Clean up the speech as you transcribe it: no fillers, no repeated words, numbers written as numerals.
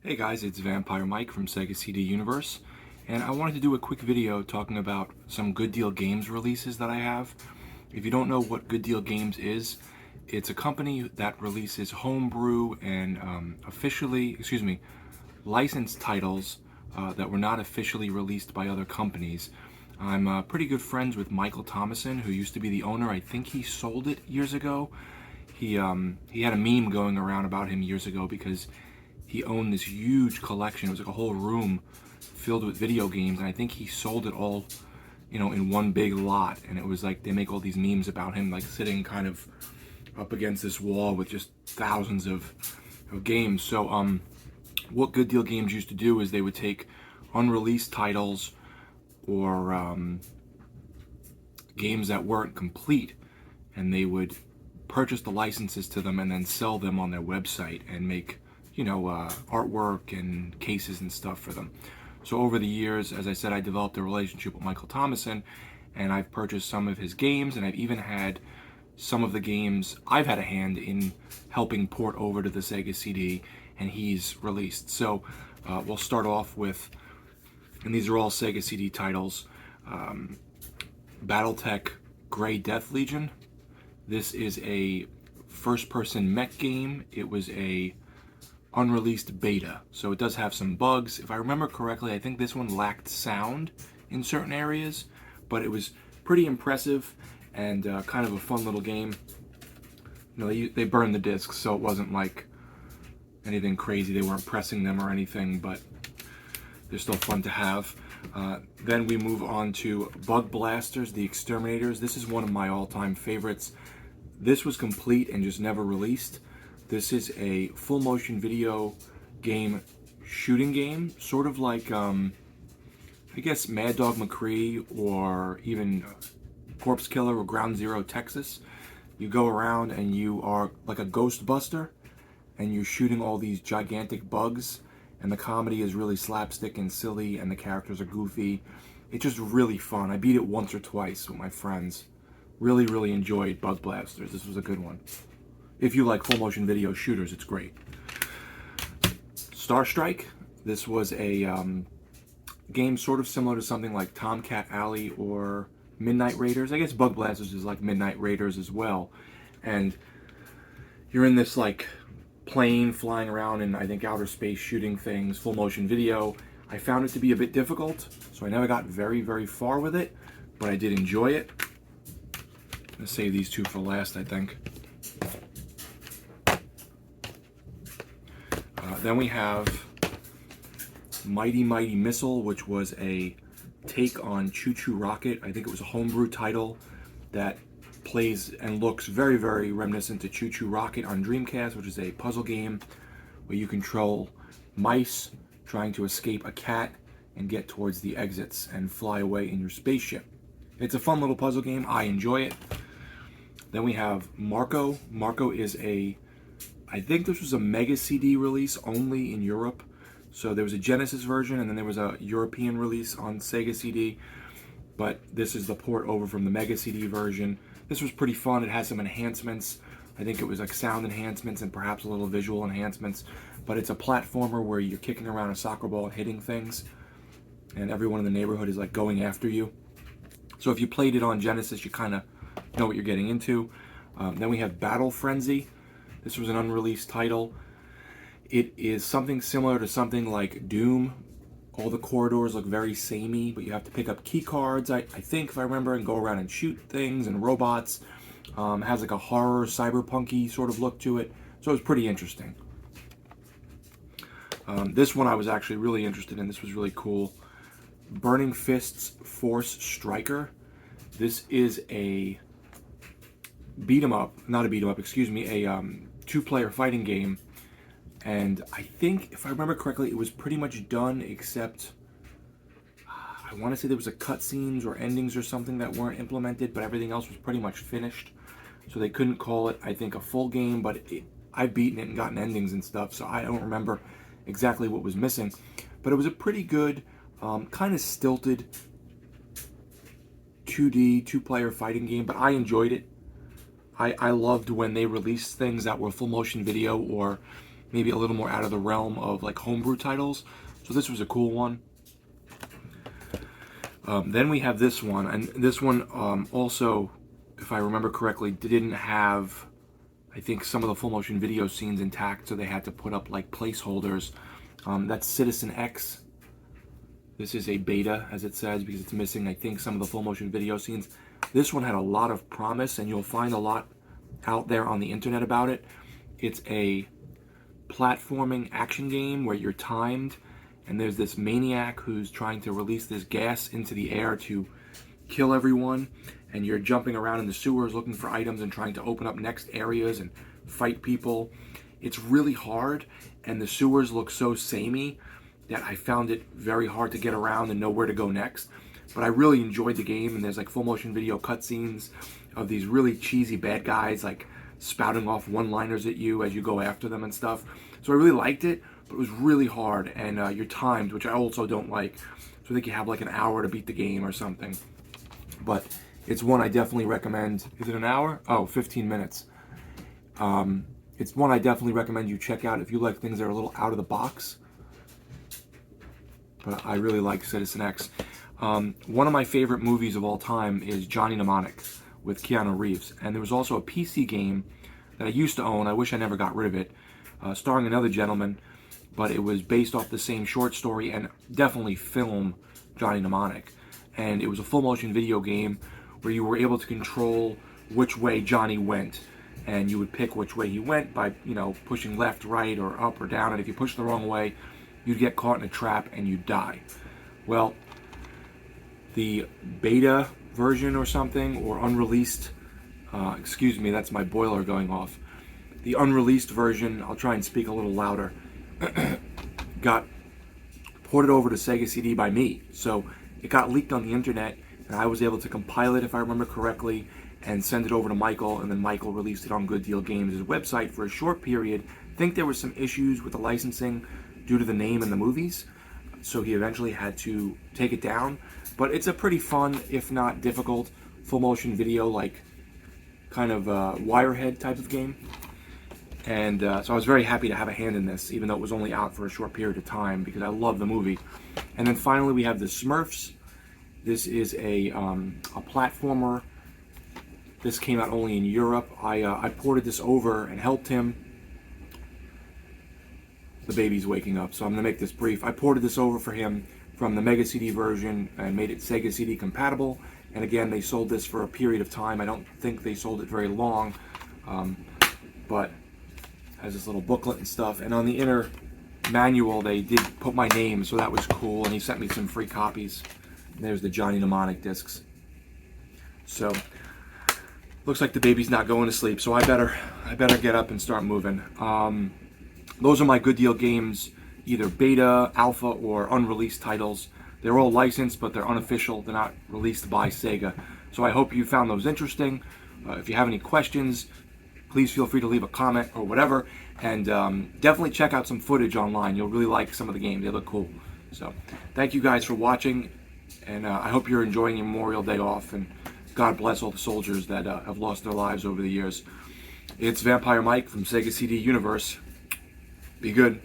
Hey guys, it's Vampire Mike from Sega CD Universe, and I wanted to do a quick video talking about some Good Deal Games releases that I have. If you don't know what Good Deal Games is, it's a company that releases homebrew and licensed titles that were not officially released by other companies. I'm pretty good friends with Michael Thomason, who used to be the owner. I think he sold it years ago. He had a meme going around about him years ago because he owned this huge collection. It was like a whole room filled with video games, and I think he sold it all, in one big lot. And it was like they make all these memes about him, like sitting kind of up against this wall with just thousands of games. So, what Good Deal Games used to do is they would take unreleased titles or games that weren't complete, and they would purchase the licenses to them and then sell them on their website and make artwork and cases and stuff for them. So over the years, as I said, I developed a relationship with Michael Thomason, and I've purchased some of his games, and I've even had some of the games I've had a hand in helping port over to the Sega CD, and he's released. So we'll start off with, and these are all Sega CD titles, BattleTech Grey Death Legion. This is a first-person mech game. It was a unreleased beta, so it does have some bugs. If I remember correctly, I think this one lacked sound in certain areas, but it was pretty impressive and kind of a fun little game. They burned the discs, so it wasn't like anything crazy. They weren't pressing them or anything, but they're still fun to have. Then we move on to Bug Blasters, the Exterminators. This is one of my all-time favorites. This was complete and just never released. This is a full motion video game, shooting game, sort of like, I guess, Mad Dog McCree or even Corpse Killer or Ground Zero Texas. You go around and you are like a ghost buster, and you're shooting all these gigantic bugs, and the comedy is really slapstick and silly, and the characters are goofy. It's just really fun. I beat it once or twice with my friends. Really, really enjoyed Bug Blasters. This was a good one. If you like full motion video shooters, it's great. Star Strike. This was a game sort of similar to something like Tomcat Alley or Midnight Raiders. I guess Bug Blasters is like Midnight Raiders as well. And you're in this like plane flying around in, I think, outer space shooting things, full motion video. I found it to be a bit difficult, so I never got very, very far with it, but I did enjoy it. I'm gonna save these two for last, I think. Then we have Mighty Mighty Missile, which was a take on Choo Choo Rocket. I think it was a homebrew title that plays and looks very, very reminiscent to Choo Choo Rocket on Dreamcast, which is a puzzle game where you control mice trying to escape a cat and get towards the exits and fly away in your spaceship. It's a fun little puzzle game. I enjoy it. Then we have Marco. Marco is I think this was a Mega CD release only in Europe. So there was a Genesis version, and then there was a European release on Sega CD. But this is the port over from the Mega CD version. This was pretty fun. It has some enhancements. I think it was like sound enhancements and perhaps a little visual enhancements. But it's a platformer where you're kicking around a soccer ball and hitting things, and everyone in the neighborhood is like going after you. So if you played it on Genesis, you kind of know what you're getting into. Then we have Battle Frenzy. This was an unreleased title. It is something similar to something like Doom. All the corridors look very samey, but you have to pick up key cards, I think, if I remember, and go around and shoot things and robots. It has like a horror, cyberpunky sort of look to it, so it was pretty interesting. This one I was actually really interested in. This was really cool. Burning Fists Force Striker. This is a two-player fighting game, and I think, if I remember correctly, it was pretty much done except I want to say there was a cutscenes or endings or something that weren't implemented, but everything else was pretty much finished, so they couldn't call it, I think, a full game. But I've beaten it and gotten endings and stuff, so I don't remember exactly what was missing, but it was a pretty good kind of stilted 2D two-player fighting game, but I enjoyed it. I loved when they released things that were full motion video or maybe a little more out of the realm of like homebrew titles. So this was a cool one. Then we have this one, and this one also, if I remember correctly, didn't have, I think, some of the full motion video scenes intact, so they had to put up like placeholders. That's Citizen X. This is a beta, as it says, because it's missing, I think, some of the full motion video scenes. This one had a lot of promise, and you'll find a lot out there on the internet about it. It's a platforming action game where you're timed, and there's this maniac who's trying to release this gas into the air to kill everyone, and you're jumping around in the sewers looking for items and trying to open up next areas and fight people. It's really hard, and the sewers look so samey that I found it very hard to get around and know where to go next. But I really enjoyed the game, and there's like full motion video cutscenes of these really cheesy bad guys like spouting off one-liners at you as you go after them and stuff. So I really liked it, but it was really hard, and you're timed, which I also don't like. So I think you have like an hour to beat the game or something. But it's one I definitely recommend. Is it an hour? Oh, 15 minutes. It's one I definitely recommend you check out if you like things that are a little out of the box. But I really like Citizen X. One of my favorite movies of all time is Johnny Mnemonic with Keanu Reeves. And there was also a PC game that I used to own. I wish I never got rid of it. Starring another gentleman, but it was based off the same short story and definitely film Johnny Mnemonic. And it was a full motion video game where you were able to control which way Johnny went. And you would pick which way he went by, pushing left, right, or up or down. And if you pushed the wrong way, you'd get caught in a trap and you'd die. Well, the beta version or something, or unreleased, excuse me, that's my boiler going off. The unreleased version, I'll try and speak a little louder, got ported over to Sega CD by me. So it got leaked on the internet, and I was able to compile it, if I remember correctly, and send it over to Michael, and then Michael released it on Good Deal Games' website for a short period. I think there were some issues with the licensing due to the name and the movies, so he eventually had to take it down. But it's a pretty fun, if not difficult, full motion video, like kind of Wirehead type of game. And so I was very happy to have a hand in this, even though it was only out for a short period of time, because I love the movie. And then finally we have the Smurfs. This is a platformer. This came out only in Europe. I ported this over and helped him. The baby's waking up, so I'm going to make this brief. I ported this over for him from the Mega CD version and made it Sega CD compatible. And again, they sold this for a period of time. I don't think they sold it very long, but has this little booklet and stuff. And on the inner manual, they did put my name, so that was cool. And he sent me some free copies. And there's the Johnny Mnemonic discs. So looks like the baby's not going to sleep, so I better get up and start moving. Those are my Good Deal Games, either beta, alpha, or unreleased titles. They're all licensed, but they're unofficial. They're not released by Sega. So I hope you found those interesting. If you have any questions, please feel free to leave a comment or whatever. And definitely check out some footage online. You'll really like some of the games. They look cool. So thank you guys for watching. And I hope you're enjoying your Memorial Day off. And God bless all the soldiers that have lost their lives over the years. It's Vampire Mike from Sega CD Universe. Be good.